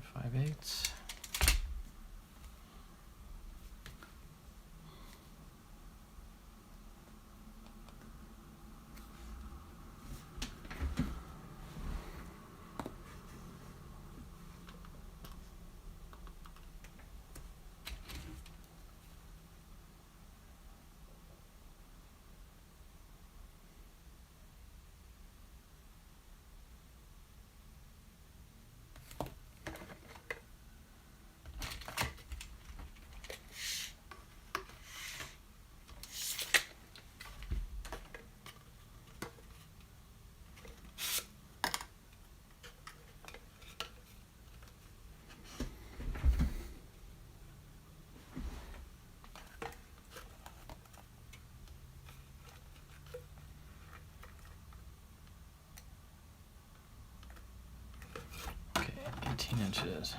5/8. Okay, 18 inches.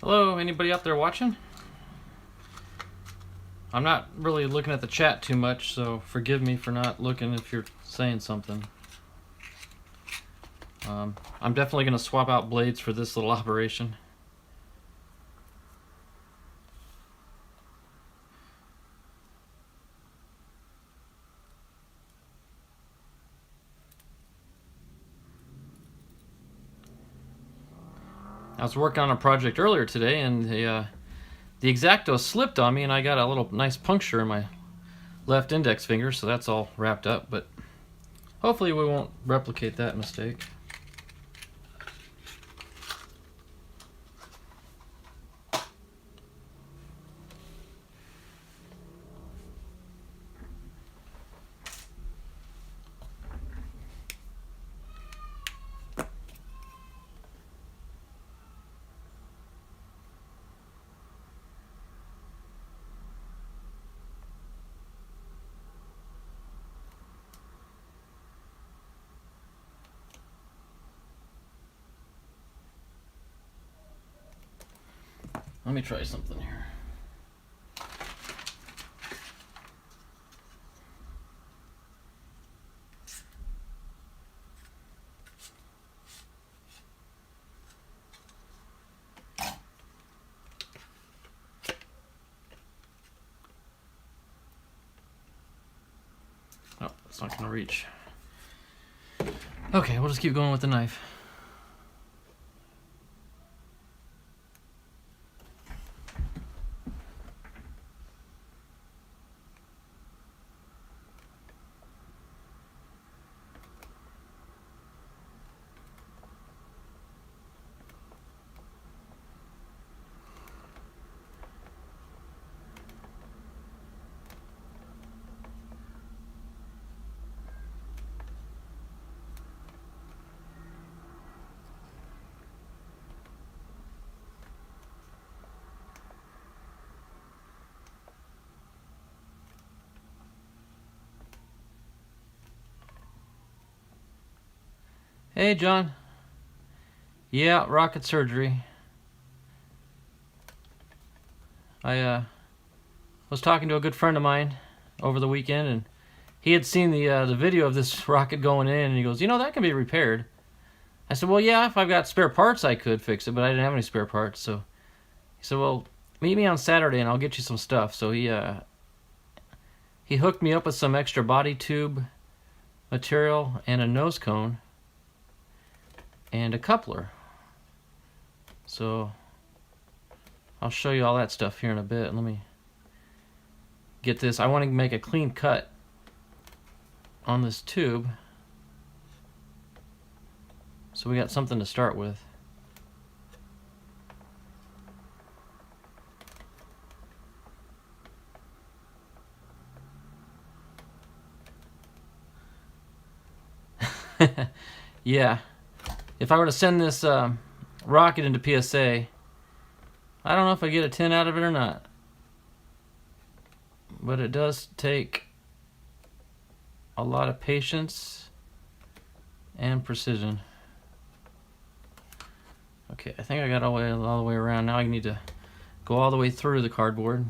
Hello, anybody out there watching? I'm not really looking at the chat too much, so forgive me for not looking if you're saying something. I'm definitely going to swap out blades for this little operation. I was working on a project earlier today, and the X-Acto slipped on me, and I got a little nice puncture in my left index finger, so that's all wrapped up, but hopefully we won't replicate that mistake. Let me try something here. Oh, it's not going to reach. Okay, we'll just keep going with the knife. Hey, John. Yeah, rocket surgery. I was talking to a good friend of mine over the weekend, and he had seen the video of this rocket going in, and he goes, "You know, that can be repaired." I said, "Well, yeah, if I've got spare parts, I could fix it, but I didn't have any spare parts." So he said, "Well, meet me on Saturday, and I'll get you some stuff." So he hooked me up with some extra body tube material and a nose cone and a coupler. So I'll show you all that stuff here in a bit. Let me get this. I want to make a clean cut on this tube, so we got something to start with. Yeah, if I were to send this rocket into PSA, I don't know if I get a 10 out of it or not, but it does take a lot of patience and precision. Okay, I think I got all the way around. Now I need to go all the way through the cardboard.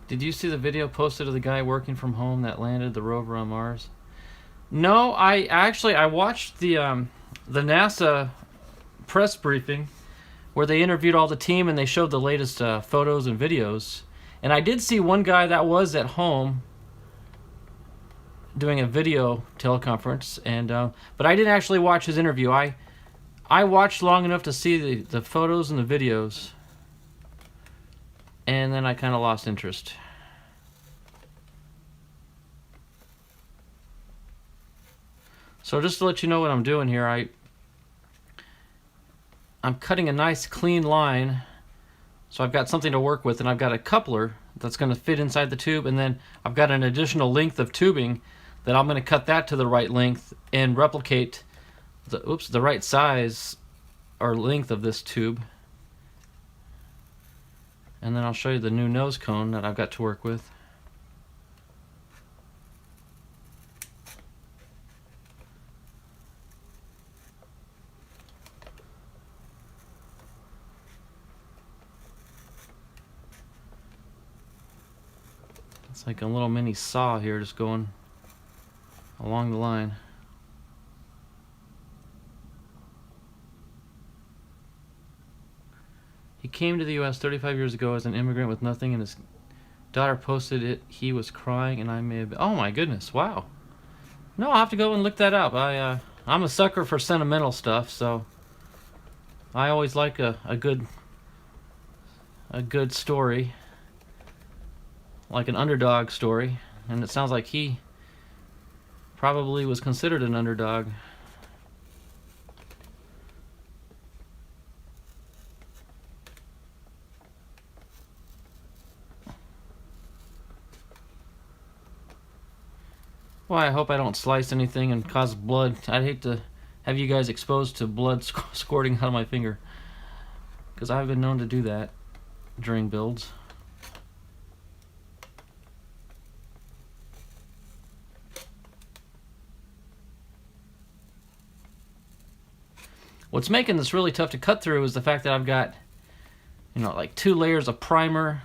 Did you see the video posted of the guy working from home that landed the rover on Mars? No, I watched the NASA press briefing where they interviewed all the team and they showed the latest photos and videos. And I did see one guy that was at home doing a video teleconference, and but I didn't actually watch his interview. I watched long enough to see the photos and the videos, and then I kind of lost interest. So just to let you know what I'm doing here, I'm cutting a nice clean line, so I've got something to work with, and I've got a coupler that's going to fit inside the tube, and then I've got an additional length of tubing that I'm going to cut that to the right length and replicate the right size or length of this tube. And then I'll show you the new nose cone that I've got to work with. It's like a little mini saw here just going along the line. He came to the U.S. 35 years ago as an immigrant with nothing, and his daughter posted it. He was crying, and I may have been... Oh my goodness, wow. No, I'll have to go and look that up. I'm a sucker for sentimental stuff, so I always like a good story, like an underdog story, and it sounds like he probably was considered an underdog. Well, I hope I don't slice anything and cause blood. I'd hate to have you guys exposed to blood squirting out of my finger, because I've been known to do that during builds. What's making this really tough to cut through is the fact that I've got, you know, like 2 layers of primer,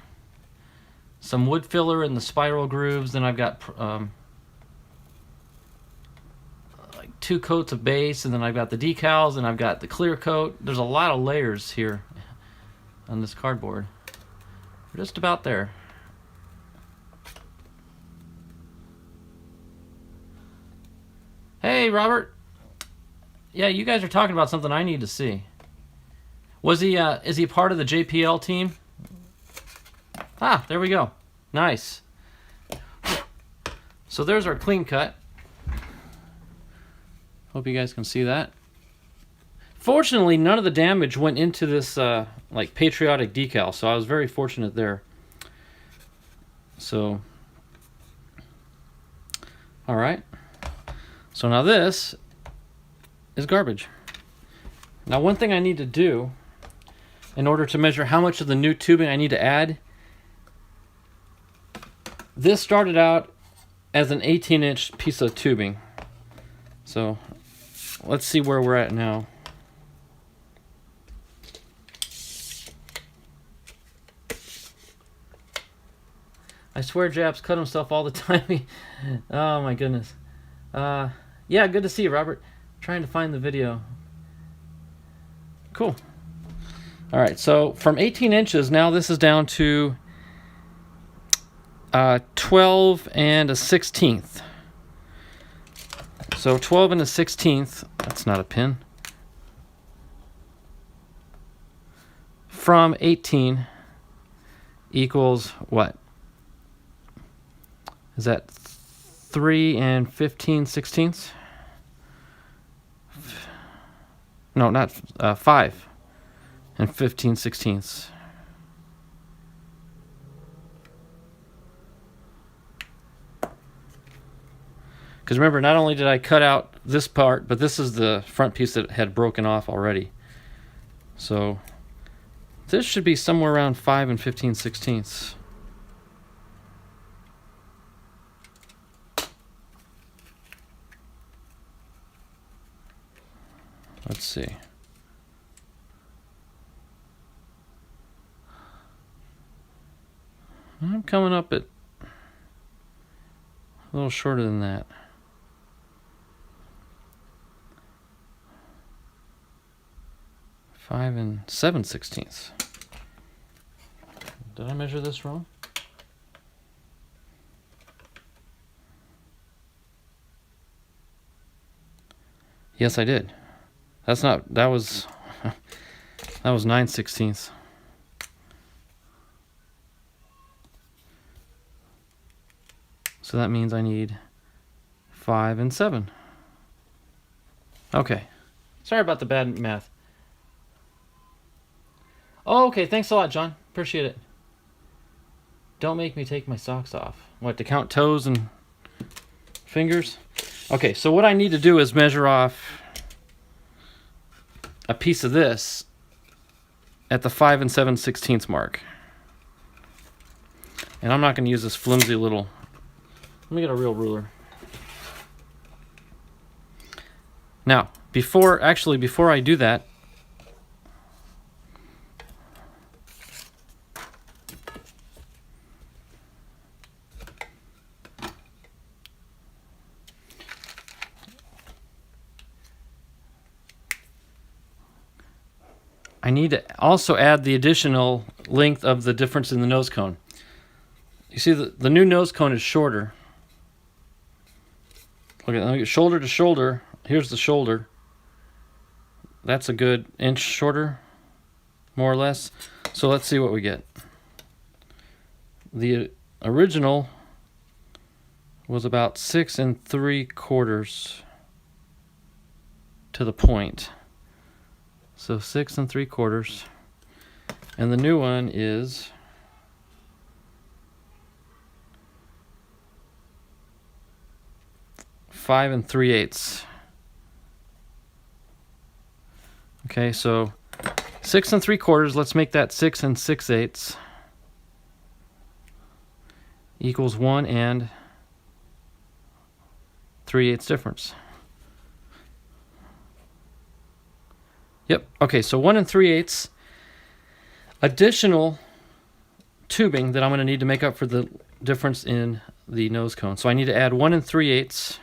some wood filler in the spiral grooves, then I've got like 2 coats of base, and then I've got the decals, and I've got the clear coat. There's a lot of layers here on this cardboard. We're just about there. Hey, Robert. Yeah, you guys are talking about something I need to see. Was he, is he part of the JPL team? Ah, there we go. Nice. So there's our clean cut. Hope you guys can see that. Fortunately, none of the damage went into this, like, patriotic decal, so I was very fortunate there. So, all right. So now this is garbage. Now one thing I need to do in order to measure how much of the new tubing I need to add, this started out as an 18-inch piece of tubing. So let's see where we're at now. I swear Japs cut himself all the time. Oh my goodness. Yeah, good to see you, Robert. Trying to find the video. Cool. All right, so from 18 inches, now this is down to 12 and a 16th. So 12 and a 16th, that's not a pin. From 18 equals what? Is that 3 and 15 sixteenths? No, not 5 and 15 sixteenths. Because remember, not only did I cut out this part, but this is the front piece that had broken off already. So this should be somewhere around 5 and 15 sixteenths. Let's see. I'm coming up at a little shorter than that. 5 and 7 sixteenths. Did I measure this wrong? Yes, I did. That's not, that was 9 sixteenths. So that means I need 5 and 7. Okay. Sorry about the bad math. Oh, okay. Thanks a lot, John. Appreciate it. Don't make me take my socks off. What, to count toes and fingers? Okay, so what I need to do is measure off a piece of this at the 5 and 7 sixteenths mark. And I'm not going to use this flimsy little... Let me get a real ruler. Now, before I do that, I need to also add the additional length of the difference in the nose cone. You see, the new nose cone is shorter. Look at shoulder to shoulder. Here's the shoulder. That's a good inch shorter, more or less. So let's see what we get. The original was about 6 3/4 to the point. So 6 3/4, and the new one is 5 3/8. Okay, so 6 3/4. Let's make that 6 6/8 equals 1 3/8 difference. Yep. Okay, so 1 3/8 additional tubing that I'm going to need to make up for the difference in the nose cone. So I need to add 1 3/8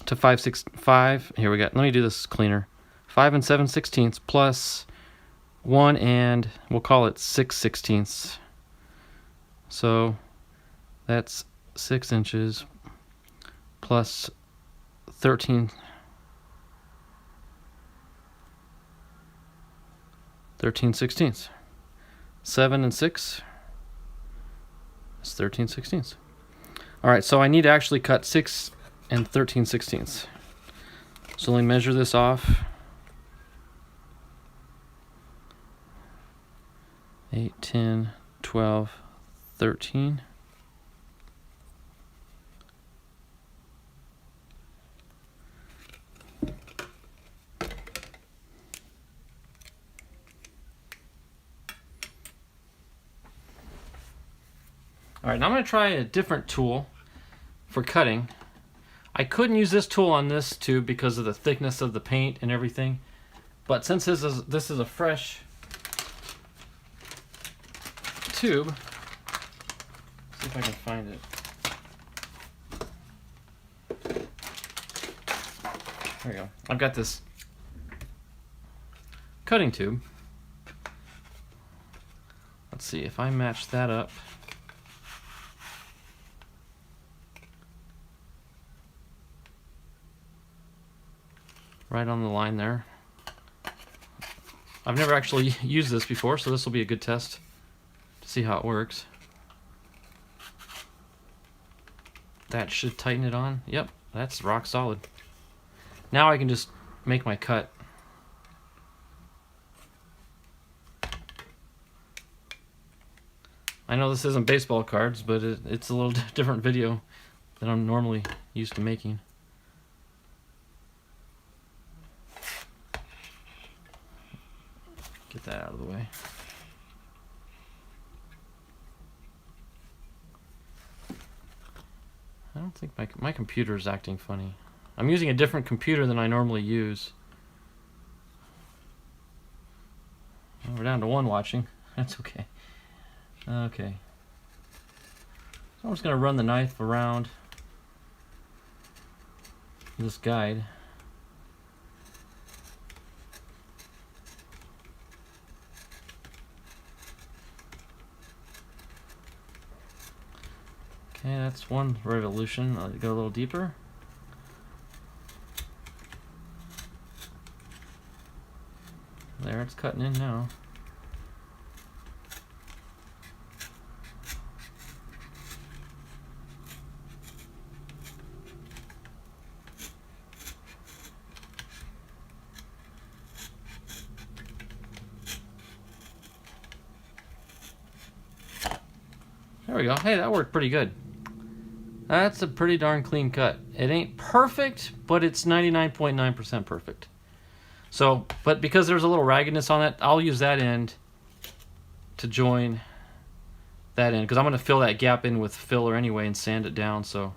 to 5/6. Here we go. Let me do this cleaner. 5 7/16 plus 1 and we'll call it 6/16. So that's 6 inches plus 13 sixteenths. 7 and 6 is 13 sixteenths. All right, so I need to actually cut 6 and 13 sixteenths. So let me measure this off. 8, 10, 12, 13. All right, now I'm going to try a different tool for cutting. I couldn't use this tool on this tube because of the thickness of the paint and everything. But since this is a fresh tube, see if I can find it. There we go. I've got this cutting tube. Let's see if I match that up. Right on the line there. I've never actually used this before, so this will be a good test to see how it works. That should tighten it on. Yep, that's rock solid. Now I can just make my cut. I know this isn't baseball cards, but it's a little different video than I'm normally used to making. Get that out of the way. I don't think my computer is acting funny. I'm using a different computer than I normally use. Well, we're down to 1 watching. That's okay. Okay. So I'm just going to run the knife around this guide. Okay, that's 1 revolution. I'll go a little deeper. There, it's cutting in now. There we go. Hey, that worked pretty good. That's a pretty darn clean cut. It ain't perfect, but it's 99.9% perfect. So, but because there's a little raggedness on it, I'll use that end to join that end, because I'm going to fill that gap in with filler anyway and sand it down, so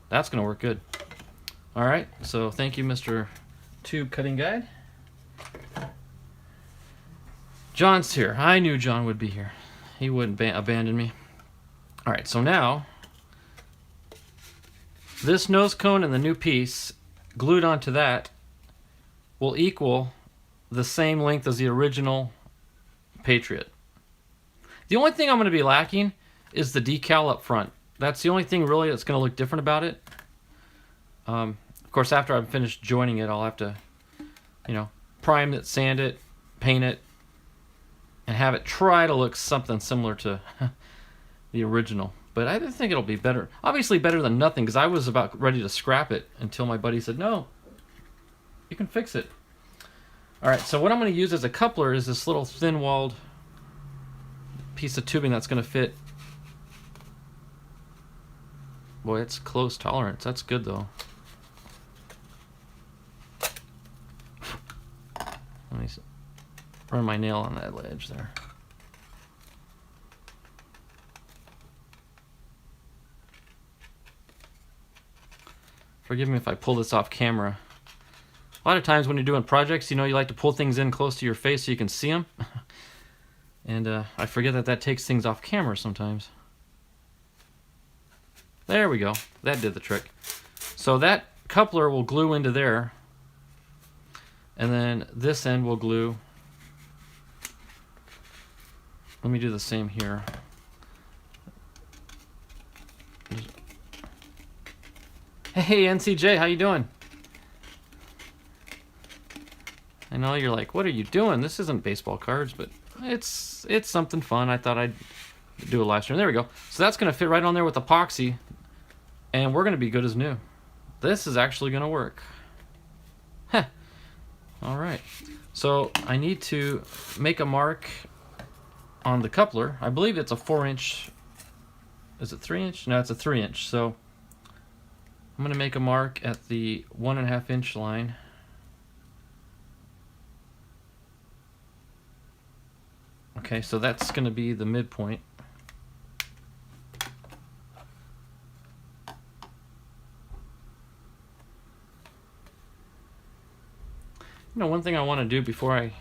that's going to work good. All right, so thank you, Mr. Tube Cutting Guide. John's here. I knew John would be here. He wouldn't abandon me. All right, so now this nose cone and the new piece glued onto that will equal the same length as the original Patriot. The only thing I'm going to be lacking is the decal up front. That's the only thing really that's going to look different about it. Of course, after I've finished joining it, I'll have to, prime it, sand it, paint it, and have it try to look something similar to the original. But I think it'll be better. Obviously better than nothing, because I was about ready to scrap it until my buddy said, no, you can fix it. All right, so what I'm going to use as a coupler is this little thin-walled piece of tubing that's going to fit. Boy, it's close tolerance. That's good, though. Let me run my nail on that ledge there. Forgive me if I pull this off camera. A lot of times when you're doing projects, you know, you like to pull things in close to your face so you can see them. And I forget that takes things off camera sometimes. There we go. That did the trick. So that coupler will glue into there. And then this end will glue. Let me do the same here. Hey NCJ, how you doing? I know you're like, what are you doing? This isn't baseball cards, but it's something fun. I thought I'd do a live stream. There we go. So that's gonna fit right on there with epoxy, and we're gonna be good as new. This is actually gonna work. Heh. All right. So I need to make a mark on the coupler. I believe it's a 4-inch. Is it 3-inch? No, it's a 3-inch. So I'm gonna make a mark at the 1.5-inch line. Okay, so that's gonna be the midpoint. You know, one thing I want to do before I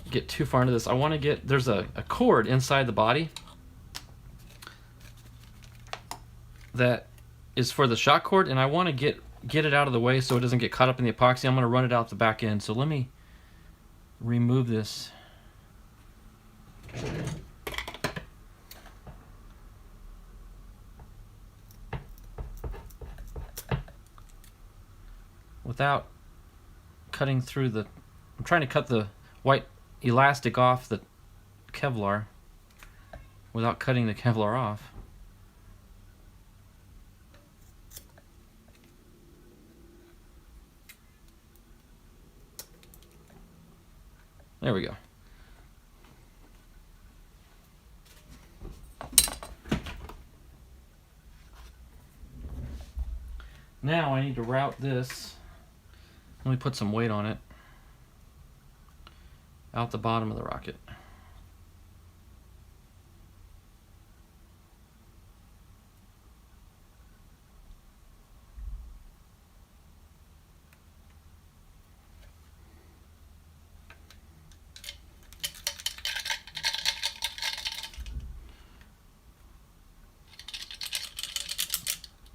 get too far into this, I want to get, there's a cord inside the body that is for the shock cord, and I want to get it out of the way so it doesn't get caught up in the epoxy. I'm going to run it out the back end. So let me remove this. Without cutting through the, I'm trying to cut the white elastic off the Kevlar without cutting the Kevlar off. There we go. Now I need to route this. Let me put some weight on it. Out the bottom of the rocket.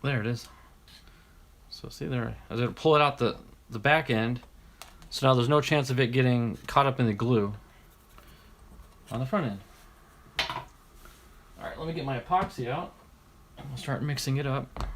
There it is. So see there, I was going to pull it out the back end, so now there's no chance of it getting caught up in the glue on the front end. Alright, let me get my epoxy out and we'll start mixing it up.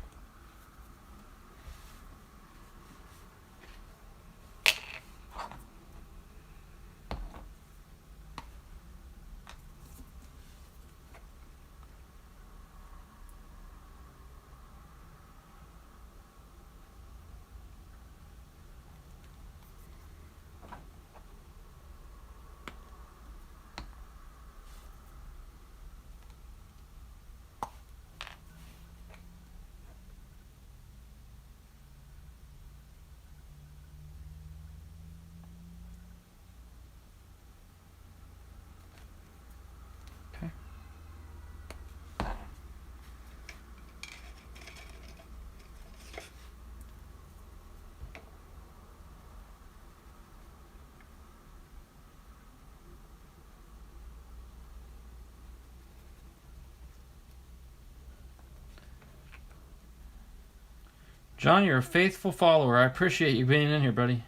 John, you're a faithful follower. I appreciate you being in here, buddy.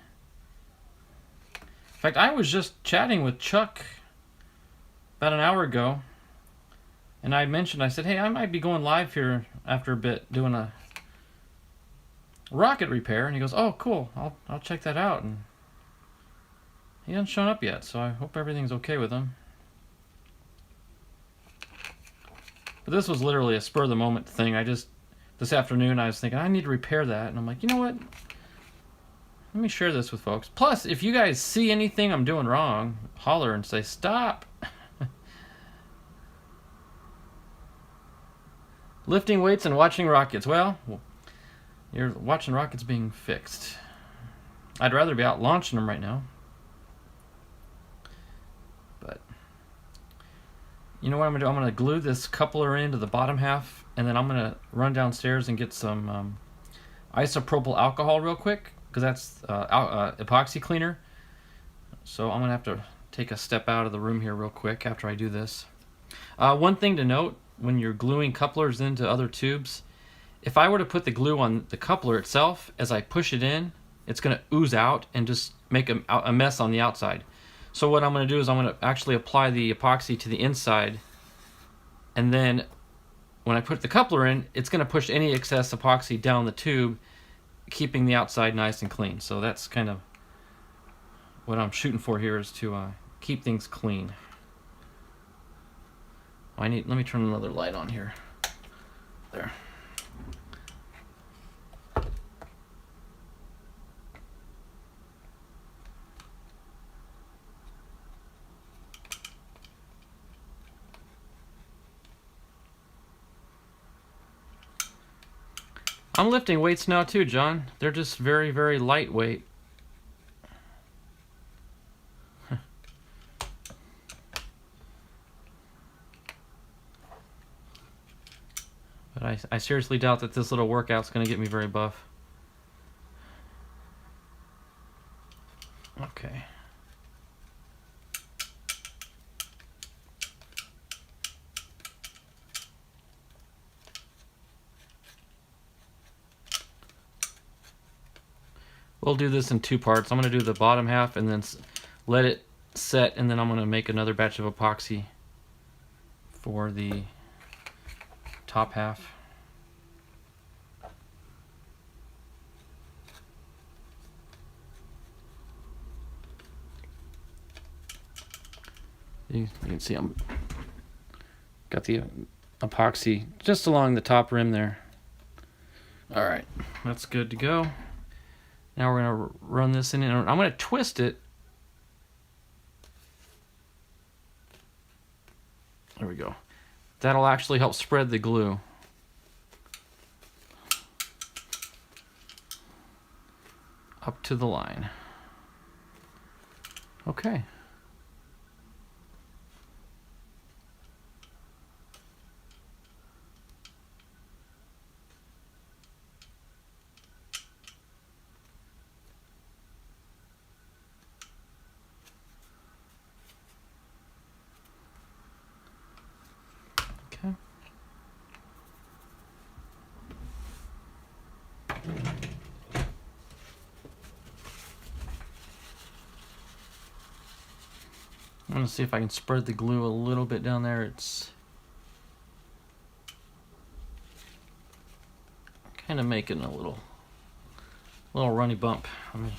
In fact, I was just chatting with Chuck about an hour ago, and I mentioned, I said, hey, I might be going live here after a bit doing a rocket repair, and he goes, oh, cool, I'll check that out. And he hasn't shown up yet, so I hope everything's okay with him. But this was literally a spur-of-the-moment thing. This afternoon I was thinking, I need to repair that, and I'm like, you know what? Let me share this with folks. Plus, if you guys see anything I'm doing wrong, holler and say, stop. Lifting weights and watching rockets. Well, you're watching rockets being fixed. I'd rather be out launching them right now. But you know what I'm going to do? I'm going to glue this coupler into the bottom half, and then I'm going to run downstairs and get some isopropyl alcohol real quick, because because that's epoxy cleaner. So I'm gonna have to take a step out of the room here real quick after I do this. One thing to note when you're gluing couplers into other tubes, if I were to put the glue on the coupler itself, as I push it in, it's gonna ooze out and just make a mess on the outside. So what I'm gonna do is I'm gonna actually apply the epoxy to the inside, and then when I put the coupler in, it's gonna push any excess epoxy down the tube, keeping the outside nice and clean. So that's kind of what I'm shooting for here, is to keep things clean. Let me turn another light on here. There. I'm lifting weights now too, John. They're just very, very lightweight. But I seriously doubt that this little workout's going to get me very buff. Okay. We'll do this in two parts. I'm going to do the bottom half and then let it set, and then I'm going to make another batch of epoxy for the top half. You can see I'm got the epoxy just along the top rim there. All right, that's good to go. Now we're going to run this in, and I'm going to twist it. There we go. That'll actually help spread the glue. Up to the line. Okay. Okay. I'm going to see if I can spread the glue a little bit down there. It's kind of making a little runny bump. Let me.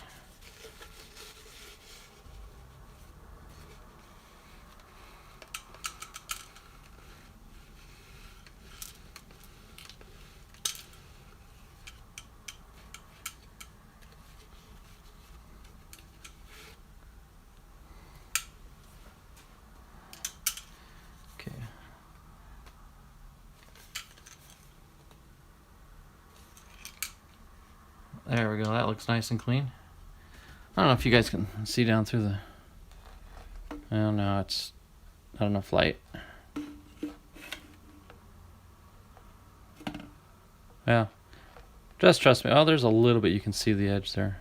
Okay. There we go. That looks nice and clean. I don't know if you guys can see down through the... Oh no, it's not enough light. Yeah. Just trust me. Oh, there's a little bit you can see the edge there.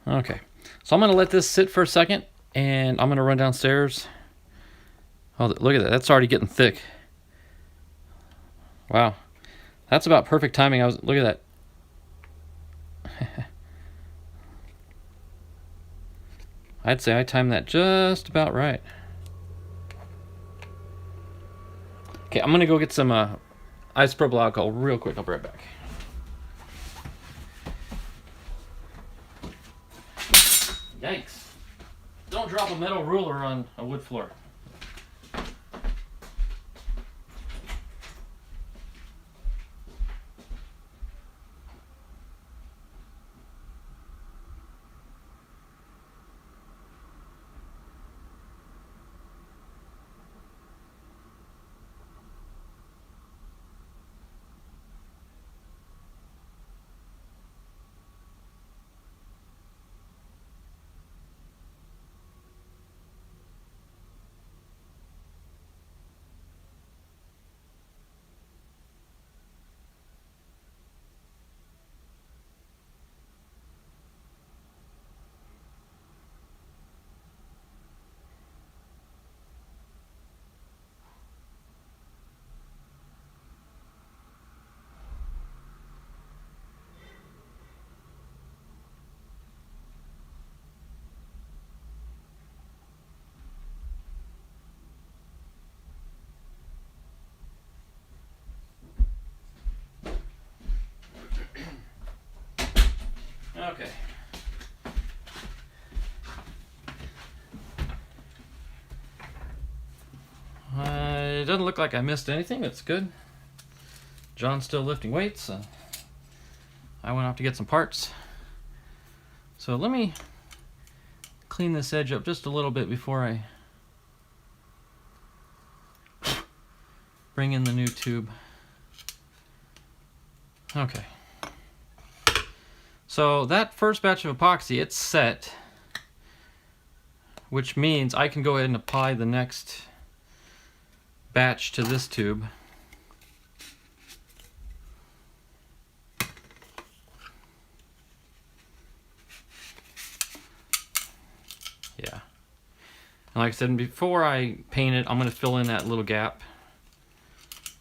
Okay. So I'm going to let this sit for a second, and I'm going to run downstairs. Oh, look at that. That's already getting thick. Wow. That's about perfect timing. Look at that. I'd say I timed that just about right. Okay, I'm gonna go get some isopropyl alcohol real quick. I'll be right back. Yikes. Don't drop a metal ruler on a wood floor. it doesn't look like I missed anything. That's good. John's still lifting weights. I went off to get some parts. So let me clean this edge up just a little bit before I bring in the new tube. Okay. So that first batch of epoxy, it's set, which means I can go ahead and apply the next batch to this tube. Yeah. And like I said, before I paint it, I'm going to fill in that little gap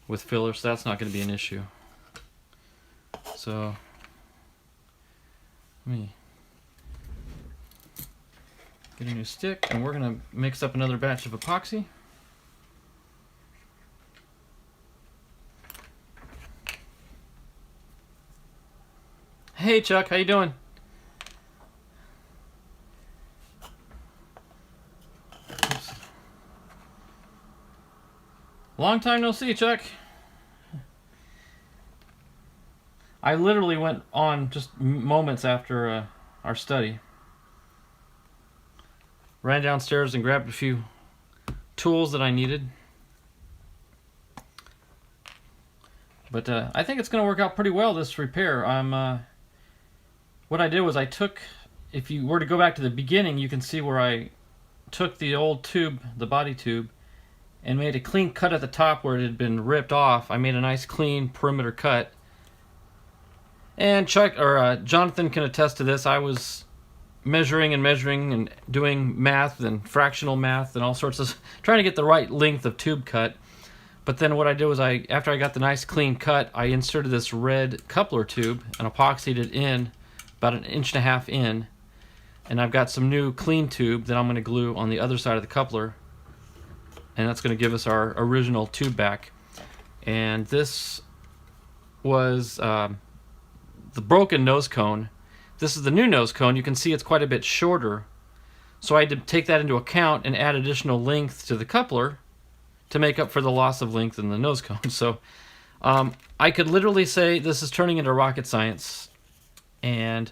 with filler, so that's not going to be an issue. So let me get a new stick, and we're going to mix up another batch of epoxy. Hey Chuck, how you doing? Oops. Long time no see, Chuck. I literally went on just moments after our study. Ran downstairs and grabbed a few tools that I needed. But I think it's going to work out pretty well, this repair. What I did was I took, if you were to go back to the beginning, you can see where I took the old tube, the body tube, and made a clean cut at the top where it had been ripped off. I made a nice clean perimeter cut. And Chuck, or Jonathan can attest to this. I was measuring and doing math and fractional math and all sorts of, trying to get the right length of tube cut. But then what I did was after I got the nice clean cut, I inserted this red coupler tube and epoxied it in about 1.5 inches in. And I've got some new clean tube that I'm going to glue on the other side of the coupler. And that's going to give us our original tube back. And this was the broken nose cone. This is the new nose cone. You can see it's quite a bit shorter. So I had to take that into account and add additional length to the coupler to make up for the loss of length in the nose cone. So I could literally say this is turning into rocket science, and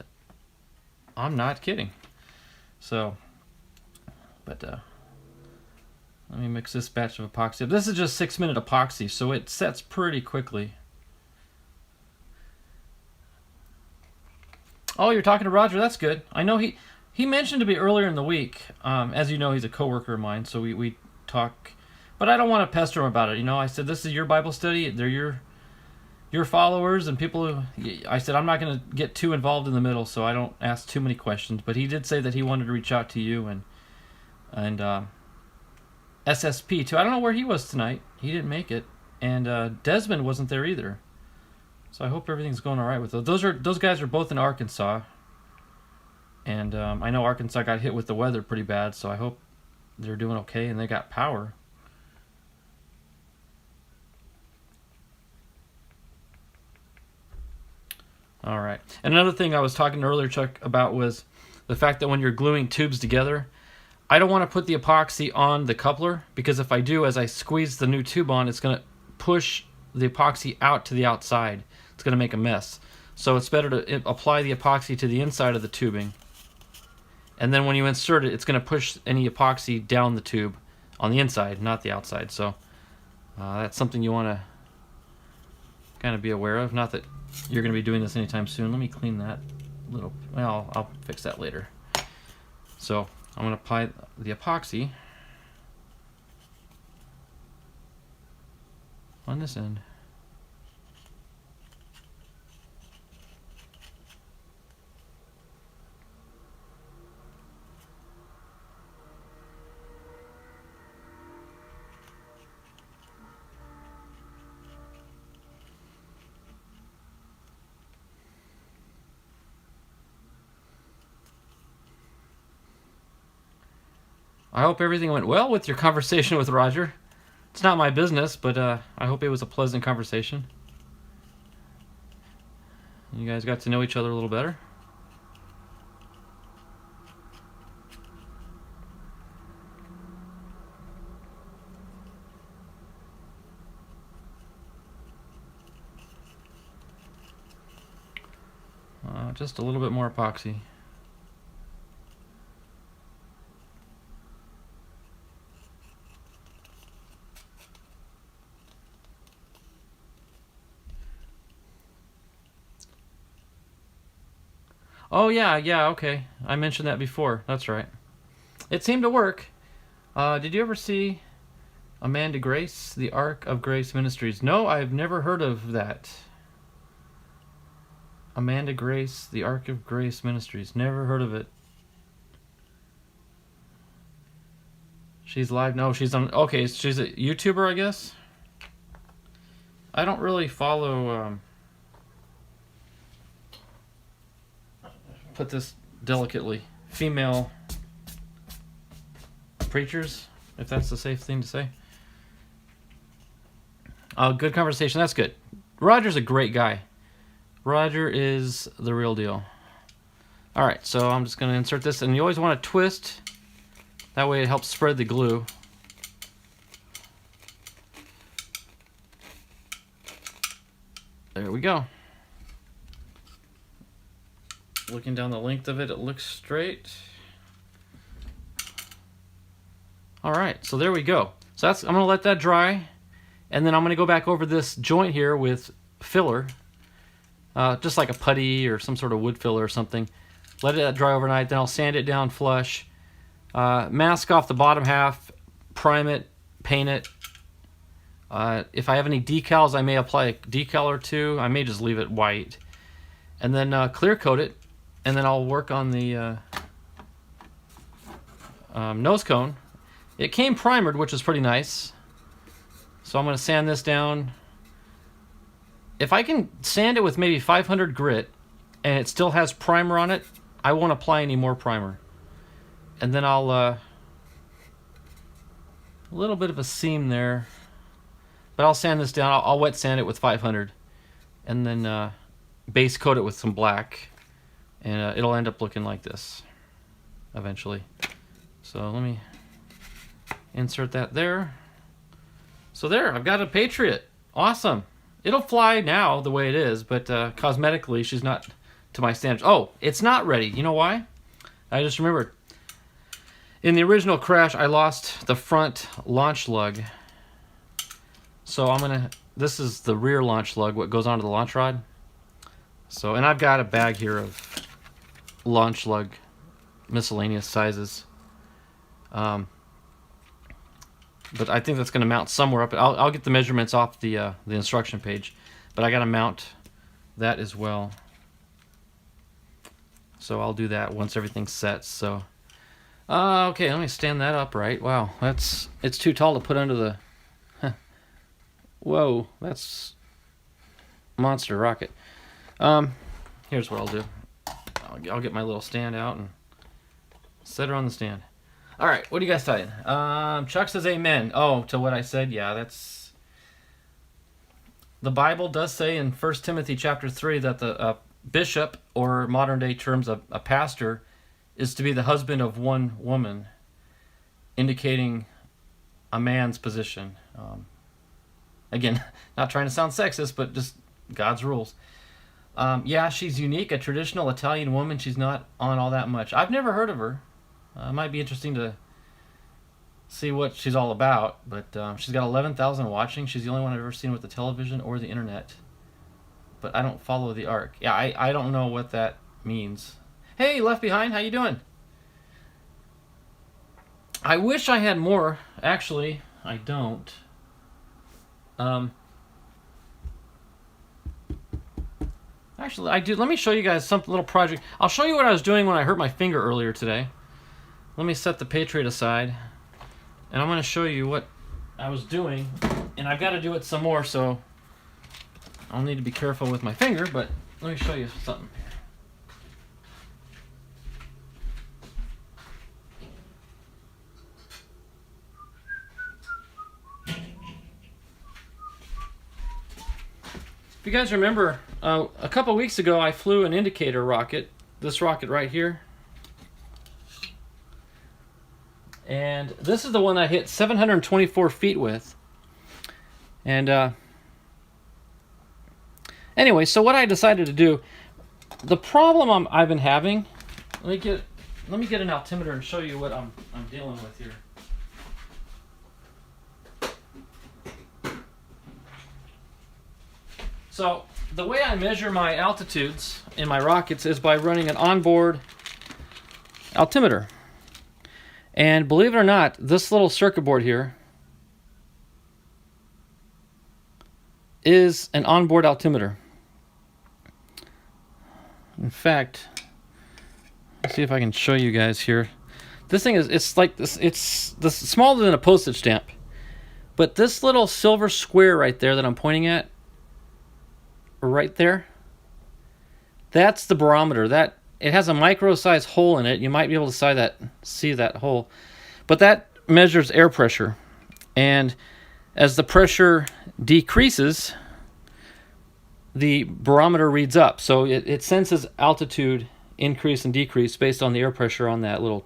I'm not kidding. So, but let me mix this batch of epoxy. This is just 6-minute epoxy, so it sets pretty quickly. Oh, you're talking to Roger. That's good. I know he mentioned to me earlier in the week. As you know, he's a coworker of mine, so we talk. But I don't want to pester him about it. You know, I said this is your Bible study. They're your followers and people who. I said I'm not going to get too involved in the middle, so I don't ask too many questions. But he did say that he wanted to reach out to you and SSP too. I don't know where he was tonight. He didn't make it, and Desmond wasn't there either. So I hope everything's going all right with those. Those guys are both in Arkansas, and I know Arkansas got hit with the weather pretty bad. So I hope they're doing okay and they got power. All right. And another thing I was talking earlier, Chuck, about was the fact that when you're gluing tubes together, I don't want to put the epoxy on the coupler, because if I do, as I squeeze the new tube on, it's going to push the epoxy out to the outside. It's going to make a mess. So it's better to apply the epoxy to the inside of the tubing. And then when you insert it, it's going to push any epoxy down the tube on the inside, not the outside. So that's something you want to kind of be aware of. Not that you're going to be doing this anytime soon. Let me clean that little. Well, I'll fix that later. So I'm going to apply the epoxy on this end. I hope everything went well with your conversation with Roger. It's not my business, but I hope it was a pleasant conversation. You guys got to know each other a little better. Just a little bit more epoxy. Oh yeah, okay. I mentioned that before. That's right. It seemed to work. Did you ever see Amanda Grace, the Ark of Grace Ministries? No, I've never heard of that. Amanda Grace, the Ark of Grace Ministries. Never heard of it. She's live. No, she's on. Okay, she's a YouTuber, I guess. I don't really follow. Put this delicately. Female preachers, if that's the safe thing to say. Good conversation. That's good. Roger's a great guy. Roger is the real deal. All right, so I'm just going to insert this, and you always want to twist. That way it helps spread the glue. There we go. Looking down the length of it, it looks straight. All right, so there we go. So I'm going to let that dry, and then I'm going to go back over this joint here with filler, just like a putty or some sort of wood filler or something. Let it dry overnight, then I'll sand it down flush, mask off the bottom half, prime it, paint it. If I have any decals, I may apply a decal or two. I may just leave it white. And then clear coat it, and then I'll work on the nose cone. It came primered, which is pretty nice. So I'm going to sand this down. If I can sand it with maybe 500 grit, and it still has primer on it, I won't apply any more primer. And then I'll, a little bit of a seam there, but I'll sand this down. I'll wet sand it with 500, and then base coat it with some black, and it'll end up looking like this eventually. So let me insert that there. So there, I've got a Patriot. Awesome. It'll fly now the way it is, but cosmetically she's not to my standards. Oh, it's not ready. You know why? I just remembered. In the original crash, I lost the front launch lug. So this is the rear launch lug, what goes onto the launch rod. So, and I've got a bag here of launch lug, miscellaneous sizes. But I think that's going to mount somewhere up. I'll get the measurements off the instruction page, but I got to mount that as well. So I'll do that once everything's set. So, okay, let me stand that upright. Wow, it's too tall to put under the. Whoa, that's monster rocket. Here's what I'll do. I'll get my little stand out and set her on the stand. All right, what do you guys think? Chuck says amen. Oh, to what I said? Yeah, that's... The Bible does say in 1 Timothy chapter 3 that the bishop, or modern day terms a pastor, is to be the husband of one woman, indicating a man's position. Again, not trying to sound sexist, but just God's rules. Yeah, she's unique, a traditional Italian woman. She's not on all that much. I've never heard of her. It might be interesting to see what she's all about, but she's got 11,000 watching. She's the only one I've ever seen with the television or the internet. But I don't follow the arc. Yeah, I don't know what that means. Hey, Left Behind, how you doing? I wish I had more. Actually, I don't. Actually, I do. Let me show you guys some little project. I'll show you what I was doing when I hurt my finger earlier today. Let me set the Patriot aside, and I'm going to show you what I was doing, and I've got to do it some more, so I'll need to be careful with my finger, but let me show you something. If you guys remember, a couple weeks ago I flew an indicator rocket, this rocket right here. And this is the one I hit 724 feet with. And anyway, so what I decided to do, the problem I've been having, let me get an altimeter and show you what I'm dealing with here. So the way I measure my altitudes in my rockets is by running an onboard altimeter. And believe it or not, this little circuit board here is an onboard altimeter. In fact, let's see if I can show you guys here. This thing it's like this, it's smaller than a postage stamp. But this little silver square right there that I'm pointing at, right there, that's the barometer. That it has a micro-sized hole in it. You might be able to see that hole. But that measures air pressure. And as the pressure decreases, the barometer reads up. So it senses altitude increase and decrease based on the air pressure on that little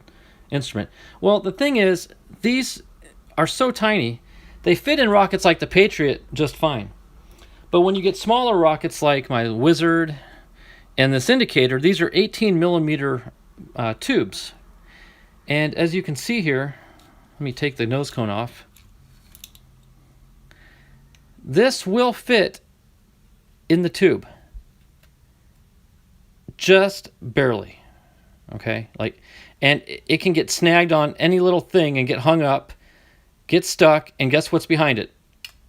instrument. Well, the thing is, these are so tiny, they fit in rockets like the Patriot just fine. But when you get smaller rockets like my Wizard and this indicator, these are 18 millimeter tubes. And as you can see here, let me take the nose cone off. This will fit in the tube. Just barely. Okay? And it can get snagged on any little thing and get hung up, get stuck, and guess what's behind it?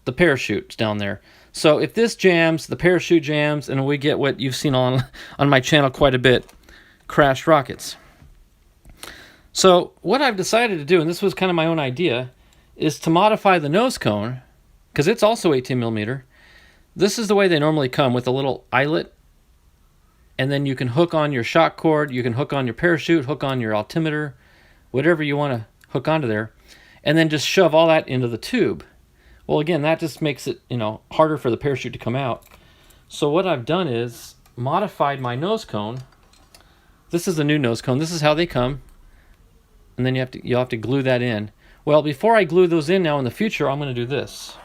The parachute's down there. So if this jams, the parachute jams, and we get what you've seen on my channel quite a bit, crashed rockets. So what I've decided to do, and this was kind of my own idea, is to modify the nose cone, because it's also 18 millimeter. This is the way they normally come, with a little eyelet, and then you can hook on your shock cord, you can hook on your parachute, hook on your altimeter, whatever you want to hook onto there, and then just shove all that into the tube. Well, again, that just makes it, harder for the parachute to come out. So what I've done is modified my nose cone. This is the new nose cone. This is how they come. And then you'll have to glue that in. Well, before I glue those in now in the future, I'm going to do this.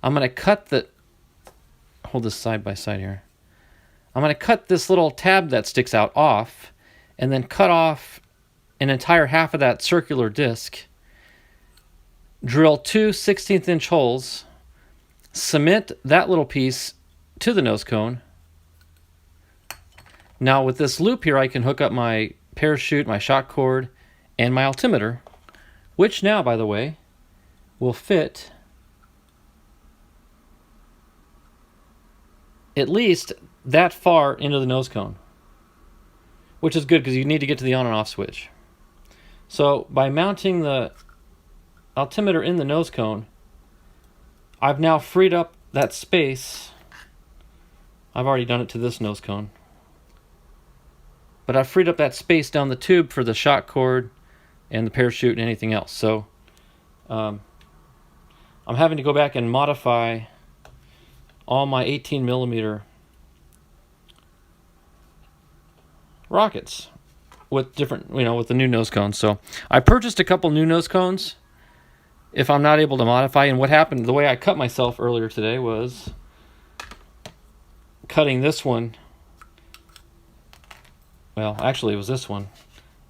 I'm going to cut hold this side by side here. I'm going to cut this little tab that sticks out off, and then cut off an entire half of that circular disc. Drill 2 16th-inch holes, cement that little piece to the nose cone. Now with this loop here, I can hook up my parachute, my shock cord, and my altimeter, which now, by the way, will fit at least that far into the nose cone, which is good because you need to get to the on and off switch. So by mounting the altimeter in the nose cone, I've now freed up that space. I've already done it to this nose cone, but I've freed up that space down the tube for the shock cord and the parachute and anything else. So I'm having to go back and modify all my 18 millimeter rockets with different, with the new nose cones. So I purchased a couple new nose cones if I'm not able to modify. And what happened, the way I cut myself earlier today was cutting this one. Well, actually it was this one.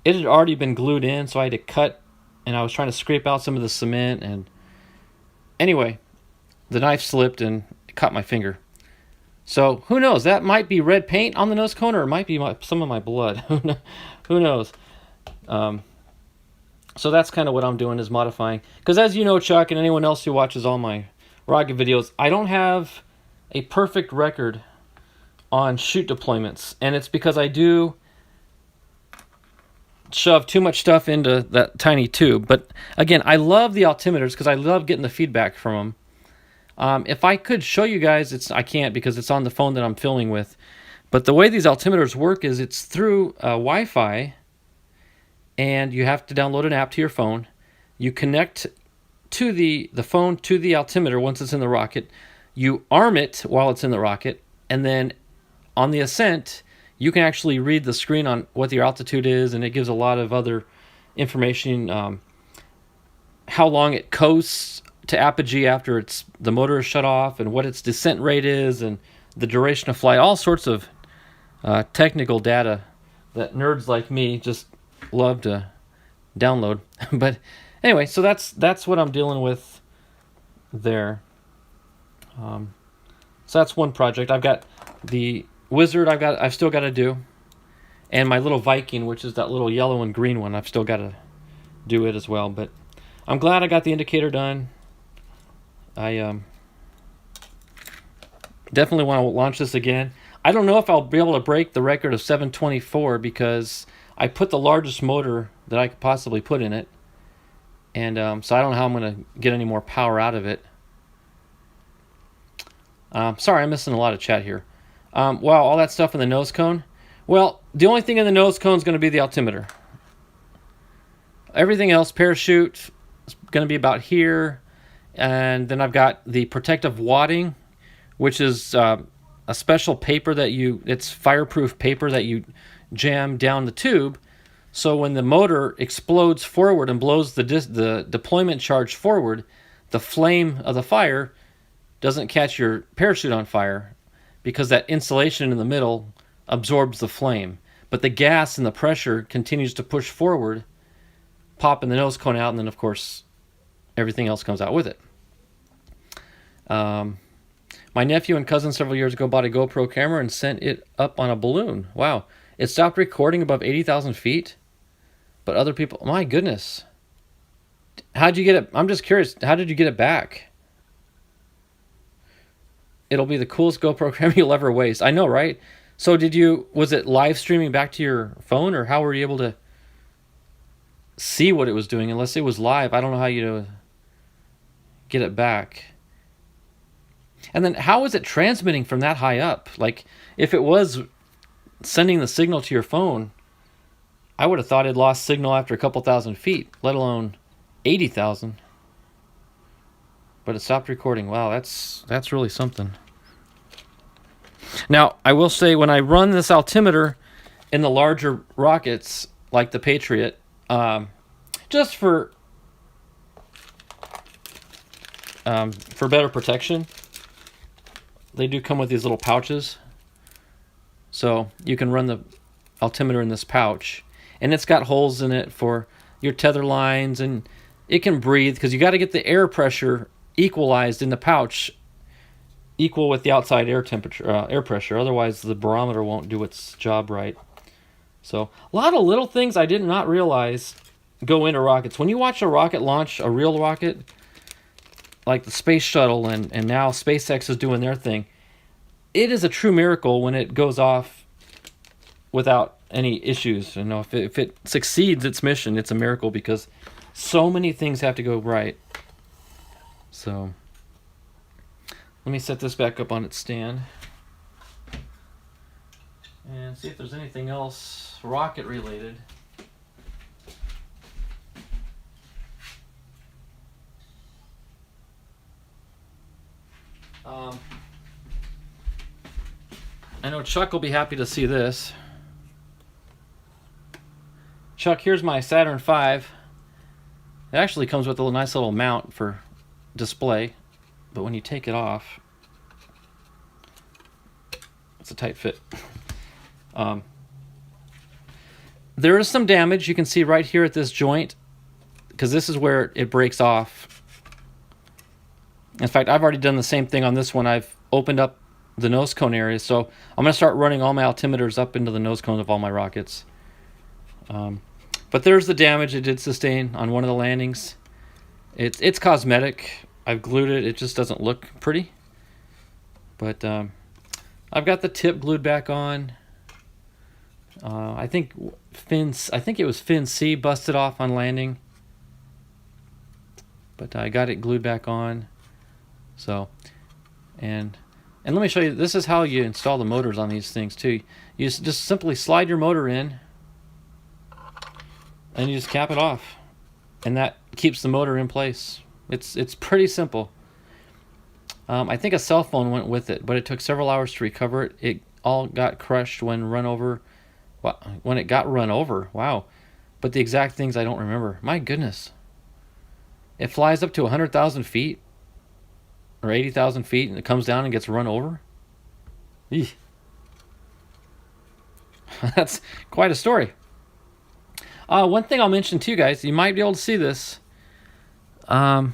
It had already been glued in, so I had to cut, and I was trying to scrape out some of the cement, and anyway, the knife slipped and it cut my finger. So who knows, that might be red paint on the nose cone, or it might be some of my blood. Who knows? So that's kind of what I'm doing, is modifying. Because as you know, Chuck, and anyone else who watches all my rocket videos, I don't have a perfect record on shoot deployments. And it's because I do shove too much stuff into that tiny tube. But again, I love the altimeters because I love getting the feedback from them. If I could show you guys, I can't because it's on the phone that I'm filming with. But the way these altimeters work is it's through Wi-Fi, and you have to download an app to your phone. You connect to the phone to the altimeter once it's in the rocket. You arm it while it's in the rocket, and then on the ascent, you can actually read the screen on what your altitude is, and it gives a lot of other information, how long it coasts to apogee after the motor is shut off, and what its descent rate is, and the duration of flight, all sorts of technical data that nerds like me just love to download. But anyway, so that's what I'm dealing with there. So that's one project. I've got the Wizard I've still got to do, and my little Viking, which is that little yellow and green one, I've still got to do it as well. But I'm glad I got the indicator done. I definitely want to launch this again. I don't know if I'll be able to break the record of 724 because I put the largest motor that I could possibly put in it, and so I don't know how I'm going to get any more power out of it. Sorry, I'm missing a lot of chat here. Wow, all that stuff in the Nosecone. Well, the only thing in the Nosecone is going to be the altimeter. Everything else, parachute, is going to be about here. And then I've got the protective wadding, which is a special paper it's fireproof paper that you jam down the tube. So when the motor explodes forward and blows the deployment charge forward, the flame of the fire doesn't catch your parachute on fire because that insulation in the middle absorbs the flame. But the gas and the pressure continues to push forward, popping the Nosecone out, and then, of course, everything else comes out with it. My nephew and cousin several years ago bought a GoPro camera and sent it up on a balloon. Wow. It stopped recording above 80,000 feet, but other people... My goodness. How'd you get it? I'm just curious. How did you get it back? It'll be the coolest GoPro camera you'll ever waste. I know, right? So was it live streaming back to your phone, or how were you able to see what it was doing? Unless it was live, I don't know how you get it back. And then how is it transmitting from that high up? Like, if it was sending the signal to your phone, I would have thought it lost signal after a couple thousand feet, let alone 80,000. But it stopped recording. Wow, that's really something. Now, I will say, when I run this altimeter in the larger rockets, like the Patriot, just for better protection, they do come with these little pouches. So you can run the altimeter in this pouch, and it's got holes in it for your tether lines, and it can breathe because you got to get the air pressure equalized in the pouch, equal with the outside air temperature, air pressure. Otherwise, the barometer won't do its job right. So a lot of little things I did not realize go into rockets. When you watch a rocket launch, a real rocket, like the space shuttle, and now SpaceX is doing their thing, it is a true miracle when it goes off without any issues. You know, if it succeeds its mission, it's a miracle because so many things have to go right. So let me set this back up on its stand and see if there's anything else rocket related. I know Chuck will be happy to see this. Chuck, here's my Saturn V. It actually comes with a nice little mount for display, but when you take it off, it's a tight fit. There is some damage you can see right here at this joint, because this is where it breaks off. In fact, I've already done the same thing on this one. I've opened up the Nosecone area, so I'm going to start running all my altimeters up into the Nosecone of all my rockets. But there's the damage it did sustain on one of the landings. It's cosmetic. I've glued it. It just doesn't look pretty. But I've got the tip glued back on. I think it was fin C busted off on landing. But I got it glued back on. So, and let me show you, this is how you install the motors on these things too. You just simply slide your motor in, and you just cap it off, and that keeps the motor in place. It's pretty simple. I think a cell phone went with it, but it took several hours to recover it. It all got crushed when run over. When it got run over, wow. But the exact things I don't remember. My goodness. It flies up to 100,000 feet or 80,000 feet, and it comes down and gets run over. Eeh. That's quite a story. One thing I'll mention to you guys, you might be able to see this. I'm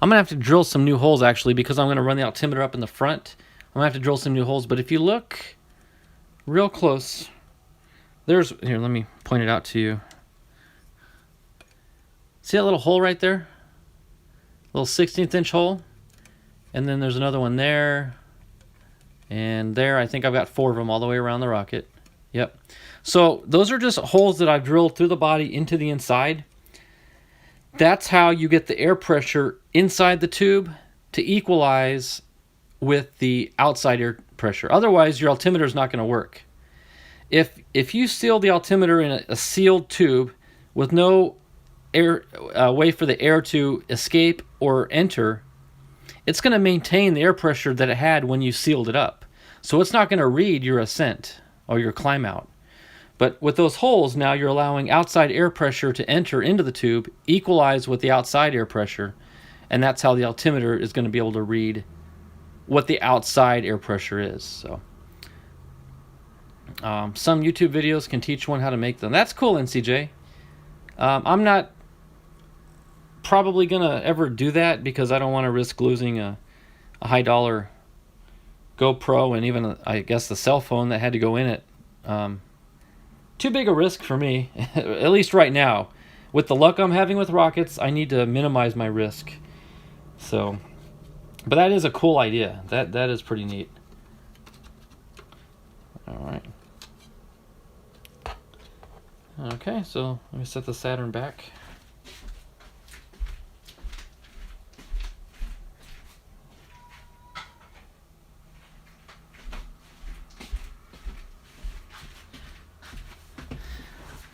going to have to drill some new holes, actually, because I'm going to run the altimeter up in the front. I'm going to have to drill some new holes. But if you look real close, here, let me point it out to you. See that little hole right there? Little 16th inch hole. And then there's another one there. And there, I think I've got 4 of them all the way around the rocket. Yep. So those are just holes that I've drilled through the body into the inside. That's how you get the air pressure inside the tube to equalize with the outside air pressure. Otherwise, your altimeter is not going to work. If you seal the altimeter in a sealed tube with no air way for the air to escape or enter, it's going to maintain the air pressure that it had when you sealed it up. So it's not going to read your ascent or your climb out. But with those holes, now you're allowing outside air pressure to enter into the tube, equalize with the outside air pressure, and that's how the altimeter is going to be able to read what the outside air pressure is. So some YouTube videos can teach one how to make them. That's cool, NCJ. I'm not probably going to ever do that because I don't want to risk losing a high dollar GoPro and even, I guess, the cell phone that had to go in it. Too big a risk for me, at least right now. With the luck I'm having with rockets, I need to minimize my risk. So, but that is a cool idea. That is pretty neat. All right. Okay, so let me set the Saturn back.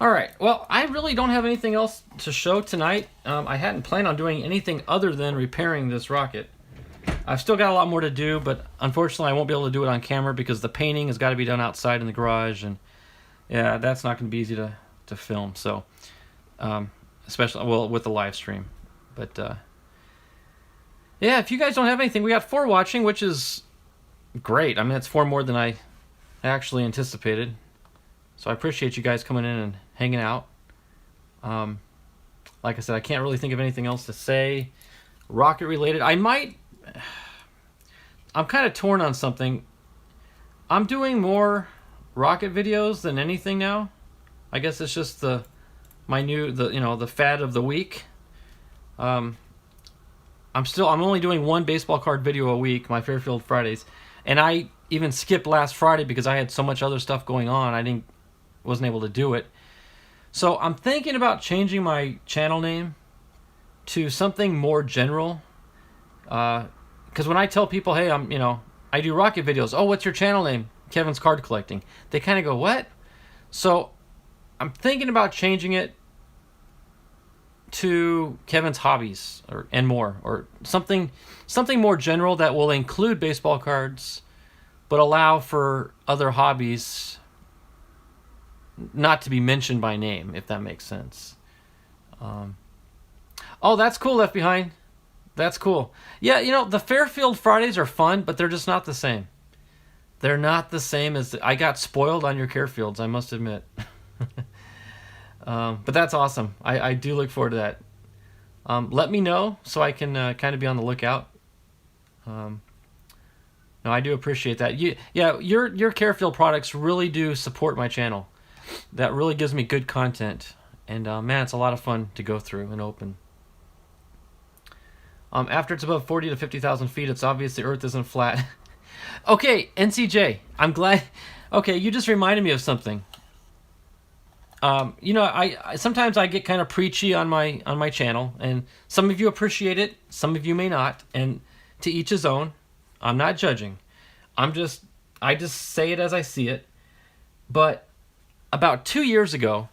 All right, well, I really don't have anything else to show tonight. I hadn't planned on doing anything other than repairing this rocket. I've still got a lot more to do, but unfortunately I won't be able to do it on camera because the painting has got to be done outside in the garage, and yeah, that's not going to be easy to film, so especially, well, with the live stream. But yeah, if you guys don't have anything, we got 4 watching, which is great. I mean, it's 4 more than I actually anticipated. So I appreciate you guys coming in and hanging out. Like I said, I can't really think of anything else to say rocket related. I'm kind of torn on something. I'm doing more rocket videos than anything now. I guess it's just the fad of the week. I'm only doing 1 baseball card video a week, my Fairfield Fridays, and I even skipped last Friday because I had so much other stuff going on. Wasn't able to do it. So I'm thinking about changing my channel name to something more general. Because when I tell people, hey, I do rocket videos. Oh, what's your channel name? Kevin's Card Collecting. They kind of go, what? So I'm thinking about changing it to Kevin's Hobbies and more, or something more general that will include baseball cards, but allow for other hobbies not to be mentioned by name, if that makes sense. Oh, that's cool, Left Behind. That's cool. Yeah, the Fairfield Fridays are fun, but they're just not the same. They're not the same as... I got spoiled on your Carefields, I must admit. But that's awesome. I do look forward to that. Let me know so I can kind of be on the lookout. No, I do appreciate that. Your Carefield products really do support my channel. That really gives me good content, and man, it's a lot of fun to go through and open. After it's above 40 to 50,000 feet, it's obvious the Earth isn't flat. Okay, NCJ, I'm glad. Okay, you just reminded me of something. I sometimes I get kind of preachy on my channel, and some of you appreciate it, some of you may not, and to each his own. I'm not judging. I just say it as I see it. But about 2 years ago,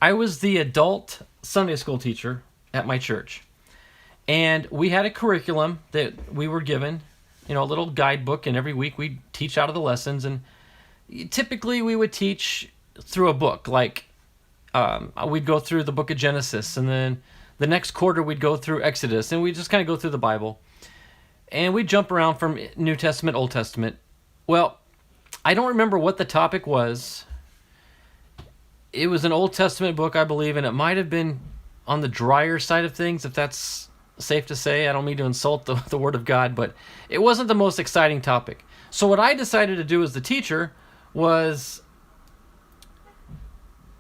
I was the adult Sunday school teacher at my church. And we had a curriculum that we were given, a little guidebook, and every week we'd teach out of the lessons. And typically we would teach through a book, like we'd go through the book of Genesis, and then the next quarter we'd go through Exodus, and we'd just kind of go through the Bible. And we'd jump around from New Testament, Old Testament. Well, I don't remember what the topic was. It was an Old Testament book, I believe, and it might have been on the drier side of things, if that's safe to say. I don't mean to insult the Word of God, but it wasn't the most exciting topic. So what I decided to do as the teacher was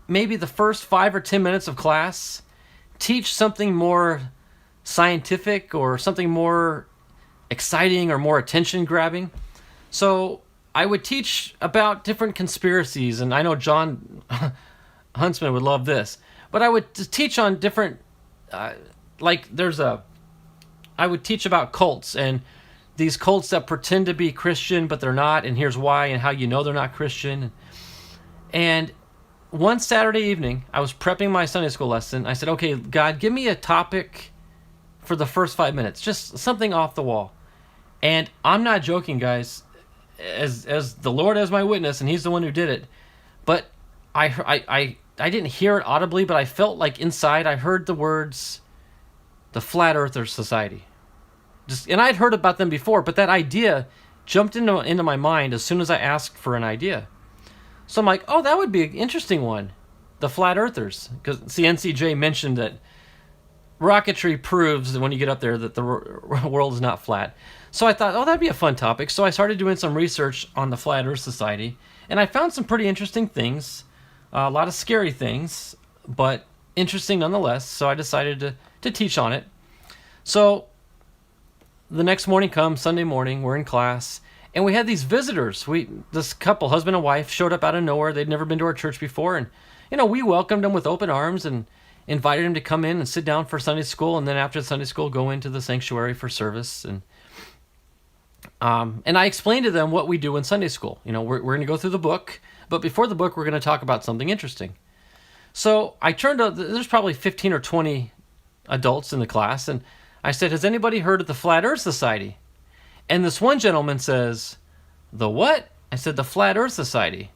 maybe the first 5 or 10 minutes of class, teach something more scientific or something more exciting or more attention-grabbing. So I would teach about different conspiracies, and I know John Huntsman would love this, but I would teach on different, I would teach about cults and these cults that pretend to be Christian, but they're not, and here's why, and how you know they're not Christian. And one Saturday evening, I was prepping my Sunday school lesson. I said, okay, God, give me a topic for the first 5 minutes, just something off the wall. And I'm not joking, guys, as the Lord as my witness, and he's the one who did it, but I didn't hear it audibly, but I felt like inside I heard the words, the Flat Earther Society. And I'd heard about them before, but that idea jumped into my mind as soon as I asked for an idea. So I'm like, oh, that would be an interesting one, the Flat Earthers. Because NCJ mentioned that rocketry proves that when you get up there that the world is not flat. So I thought, oh, that'd be a fun topic. So I started doing some research on the Flat Earth Society, and I found some pretty interesting things, a lot of scary things, but interesting nonetheless. So I decided to teach on it. So the next morning comes, Sunday morning, we're in class, and we had these visitors. This couple, husband and wife, showed up out of nowhere. They'd never been to our church before, and we welcomed them with open arms and invited them to come in and sit down for Sunday school, and then after Sunday school, go into the sanctuary for service. And I explained to them what we do in Sunday school. We're going to go through the book, but before the book, we're going to talk about something interesting. So I turned to, there's probably 15 or 20 adults in the class, and I said, has anybody heard of the Flat Earth Society? And this one gentleman says, the what? I said, the Flat Earth Society.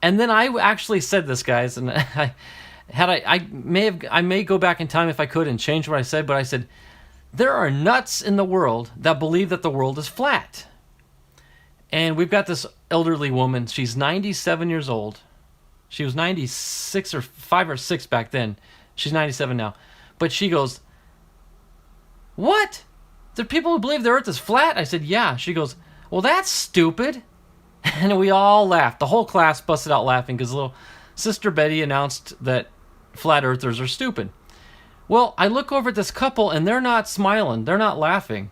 And then I actually said this, guys, and I may go back in time if I could and change what I said, but I said, there are nuts in the world that believe that the world is flat. And we've got this elderly woman. She's 97 years old. She was 96 or 5 or 6 back then. She's 97 now. But she goes, what? There are people who believe the earth is flat? I said, yeah. She goes, well, that's stupid. And we all laughed. The whole class busted out laughing because little Sister Betty announced that flat earthers are stupid. Well, I look over at this couple, and they're not smiling. They're not laughing.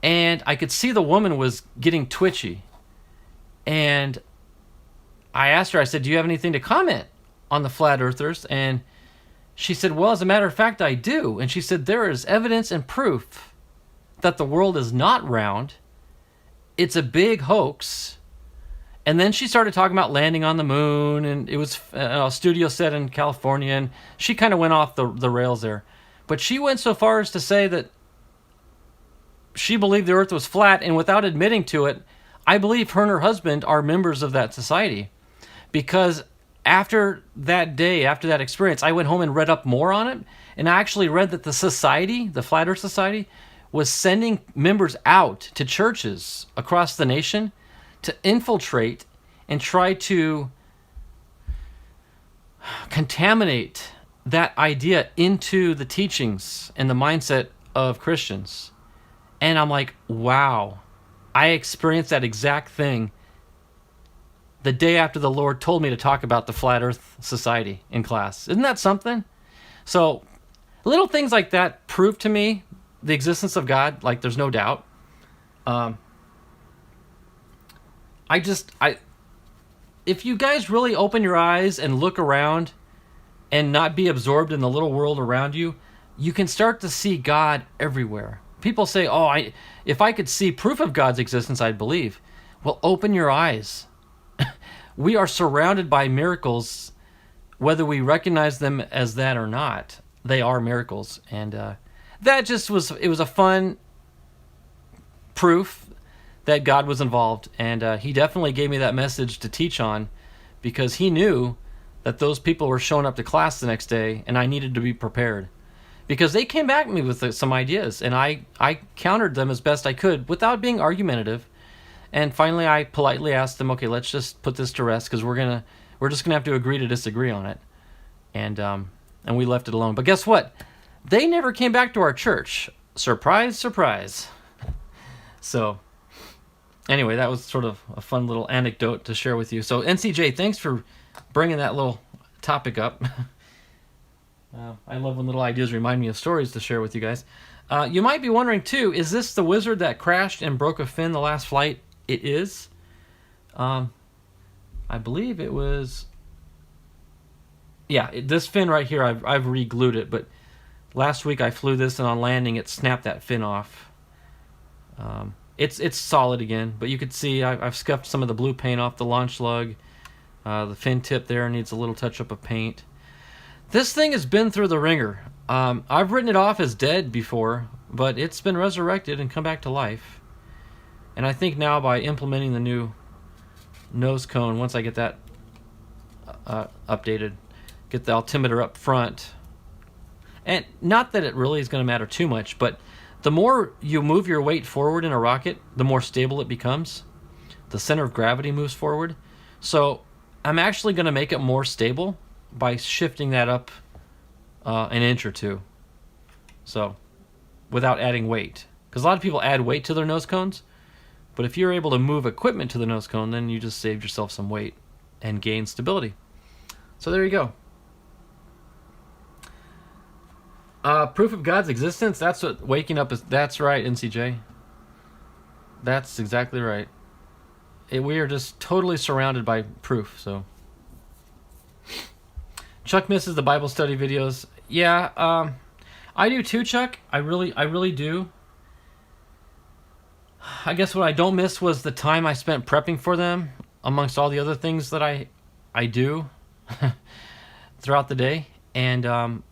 And I could see the woman was getting twitchy. And I asked her, I said, do you have anything to comment on the flat earthers? And she said, well, as a matter of fact, I do. And she said, there is evidence and proof that the world is not round. It's a big hoax. And then she started talking about landing on the moon, and it was a studio set in California, and she kind of went off the rails there. But she went so far as to say that she believed the earth was flat, and without admitting to it, I believe her and her husband are members of that society. Because after that day, after that experience, I went home and read up more on it, and I actually read that the society, the Flat Earth Society, was sending members out to churches across the nation to infiltrate and try to contaminate that idea into the teachings and the mindset of Christians. And I'm like, wow, I experienced that exact thing the day after the Lord told me to talk about the Flat Earth Society in class. Isn't that something? So little things like that prove to me the existence of God, like there's no doubt. If you guys really open your eyes and look around and not be absorbed in the little world around you, you can start to see God everywhere. People say, if I could see proof of God's existence, I'd believe. Well, open your eyes. We are surrounded by miracles, whether we recognize them as that or not. They are miracles. And that just was a fun proof that God was involved, and he definitely gave me that message to teach on, because he knew that those people were showing up to class the next day, and I needed to be prepared. Because they came back at me with some ideas, and I countered them as best I could without being argumentative. And finally, I politely asked them, okay, let's just put this to rest because we're just gonna have to agree to disagree on it. And we left it alone. But guess what? They never came back to our church. Surprise, surprise. So anyway, that was sort of a fun little anecdote to share with you. So NCJ, thanks for bringing that little topic up. I love when little ideas remind me of stories to share with you guys. You might be wondering too, is this the wizard that crashed and broke a fin the last flight? It is. I believe it was... Yeah, this fin right here, I've re-glued it, but last week I flew this and on landing it snapped that fin off. It's solid again, but you could see I've scuffed some of the blue paint off the launch lug. The fin tip there needs a little touch-up of paint. This thing has been through the ringer. I've written it off as dead before, but it's been resurrected and come back to life. And I think now by implementing the new Nosecone, once I get that updated, get the altimeter up front, and not that it really is going to matter too much, but the more you move your weight forward in a rocket, the more stable it becomes. The center of gravity moves forward. So I'm actually going to make it more stable by shifting that up an inch or two. So without adding weight. Because a lot of people add weight to their nose cones. But if you're able to move equipment to the nose cone, then you just saved yourself some weight and gain stability. So there you go. Proof of God's existence, that's what waking up is. That's right, NCJ. That's exactly right. We are just totally surrounded by proof. So Chuck misses the Bible study videos. Yeah, I do too, Chuck. I really do. I guess what I don't miss was the time I spent prepping for them amongst all the other things that I do throughout the day. And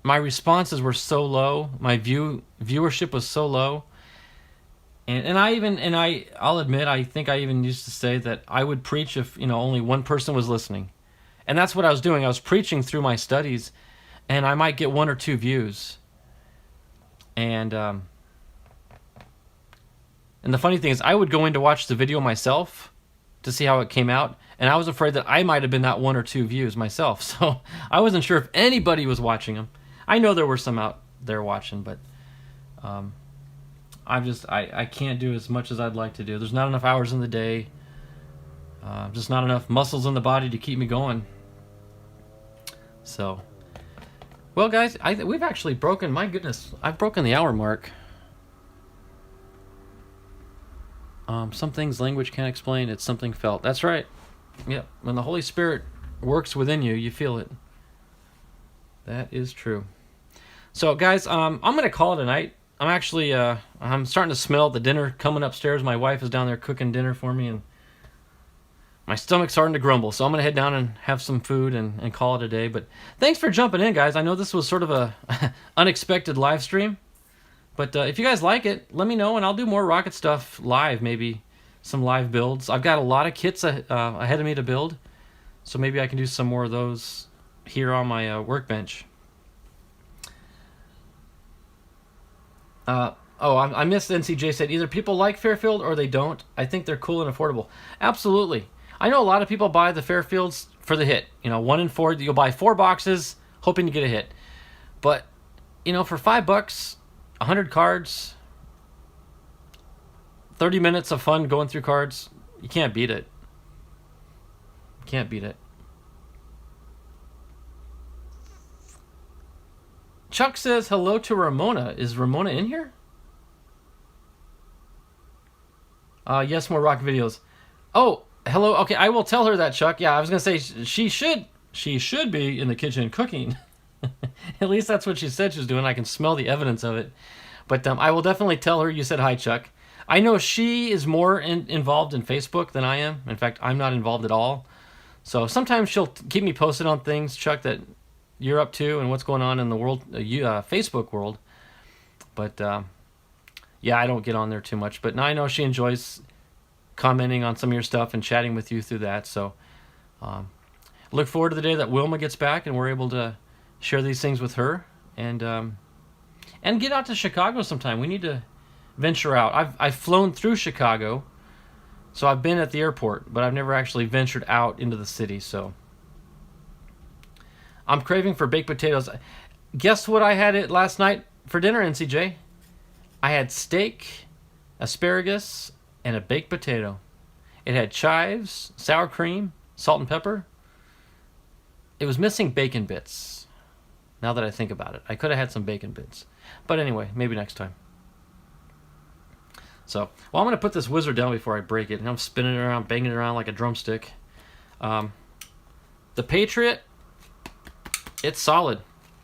my responses were so low. My viewership was so low. And I'll admit, I think I even used to say that I would preach if, only one person was listening. And that's what I was doing. I was preaching through my studies, and I might get 1 or 2 views. And the funny thing is, I would go in to watch the video myself to see how it came out, and I was afraid that I might have been that 1 or 2 views myself. So I wasn't sure if anybody was watching them. I know there were some out there watching, but I can't do as much as I'd like to do. There's not enough hours in the day. Just not enough muscles in the body to keep me going. So, well, guys, we've actually broken. My goodness, I've broken the hour mark. Some things language can't explain. It's something felt. That's right. Yep. When the Holy Spirit works within you, you feel it. That is true. So, guys, I'm gonna call it a night. I'm actually I'm starting to smell the dinner coming upstairs. My wife is down there cooking dinner for me, and my stomach's starting to grumble. So I'm gonna head down and have some food and call it a day. But thanks for jumping in, guys. I know this was sort of a unexpected live stream, but if you guys like it, let me know, and I'll do more rocket stuff live. Maybe some live builds. I've got a lot of kits ahead of me to build, so maybe I can do some more of those here on my workbench. I missed NCJ said either people like Fairfield or they don't. I think they're cool and affordable. Absolutely. I know a lot of people buy the Fairfields for the hit. 1 in 4, you'll buy 4 boxes hoping to get a hit. But, for $5, 100 cards, 30 minutes of fun going through cards, you can't beat it. You can't beat it. Chuck says hello to Ramona. Is Ramona in here? Yes, more rock videos. Oh, hello. Okay, I will tell her that, Chuck. Yeah, I was gonna say she should be in the kitchen cooking. At least that's what she said she was doing. I can smell the evidence of it. But I will definitely tell her you said hi, Chuck. I know she is more involved in Facebook than I am. In fact, I'm not involved at all. So sometimes she'll keep me posted on things, Chuck, that you're up to and what's going on in the world, Facebook world. But yeah, I don't get on there too much. But now I know she enjoys commenting on some of your stuff and chatting with you through that. So look forward to the day that Wilma gets back and we're able to share these things with her and get out to Chicago sometime. We need to venture out. I've flown through Chicago So I've been at the airport, but I've never actually ventured out into the city. So I'm craving for baked potatoes. Guess what I had it last night for dinner, NCJ? I had steak, asparagus, and a baked potato. It had chives, sour cream, salt and pepper. It was missing bacon bits. Now that I think about it, I could have had some bacon bits. But anyway, maybe next time. So, well, I'm going to put this wizard down before I break it. And I'm spinning it around, banging it around like a drumstick. The Patriot, it's solid.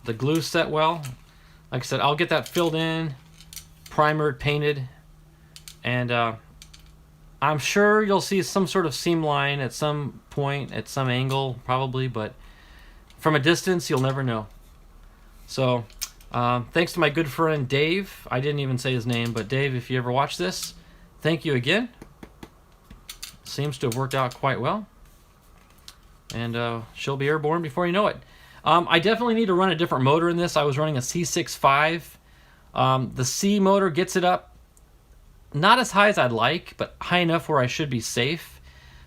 The glue set well. Like I said, I'll get that filled in, primered, painted, and I'm sure you'll see some sort of seam line at some point, at some angle, probably, but from a distance, you'll never know. So, thanks to my good friend Dave. I didn't even say his name, but Dave, if you ever watch this, thank you again. Seems to have worked out quite well. And she'll be airborne before you know it. I definitely need to run a different motor in this. I was running a C65. The C motor gets it up not as high as I'd like, but high enough where I should be safe.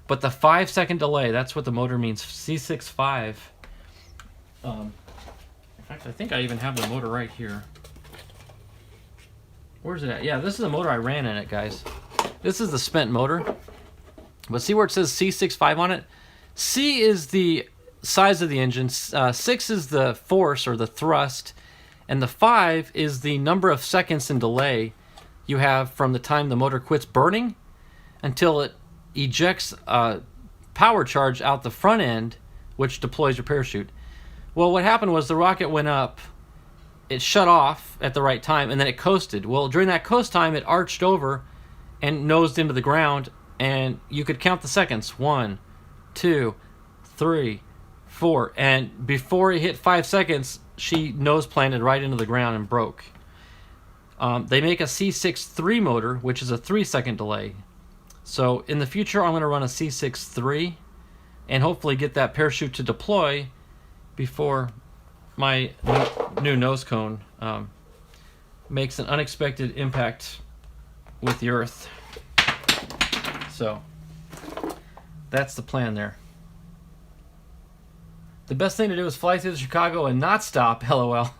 But the 5-second delay, that's what the motor means, C65. In fact, I think I even have the motor right here. Where's it at? Yeah, this is the motor I ran in it, guys. This is the spent motor. But see where it says C65 on it? C is the size of the engine, 6 is the force or the thrust, and the 5 is the number of seconds in delay you have from the time the motor quits burning until it ejects a power charge out the front end, which deploys your parachute. Well, what happened was the rocket went up, it shut off at the right time, and then it coasted. Well, during that coast time, it arched over and nosed into the ground, and you could count the seconds. 1, 2, 3, 4, and before it hit 5 seconds, she nose planted right into the ground and broke. They make a C63 motor, which is a 3-second delay. So in the future, I'm going to run a C63 and hopefully get that parachute to deploy before my new nose cone makes an unexpected impact with the Earth. So that's the plan there. The best thing to do is fly through Chicago and not stop. LOL.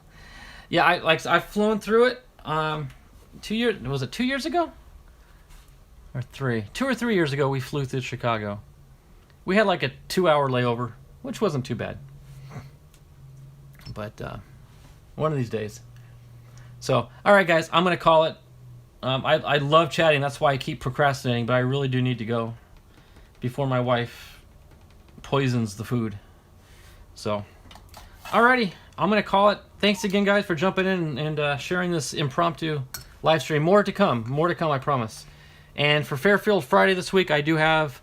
Yeah, I've flown through it. 2 years, was it 2 years ago? Or 3? 2 or 3 years ago, we flew through Chicago. We had like a 2-hour layover, which wasn't too bad. But one of these days. So, all right, guys, I'm gonna call it. I love chatting. That's why I keep procrastinating. But I really do need to go before my wife poisons the food. So, alrighty, I'm going to call it. Thanks again, guys, for jumping in and sharing this impromptu live stream. More to come, I promise. And for Fairfield Friday this week, I do have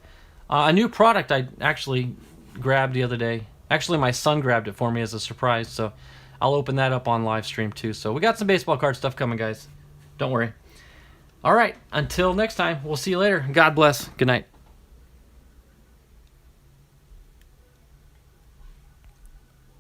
a new product I actually grabbed the other day. Actually, my son grabbed it for me as a surprise, so I'll open that up on live stream too. So we got some baseball card stuff coming, guys. Don't worry. All right, until next time, we'll see you later. God bless. Good night.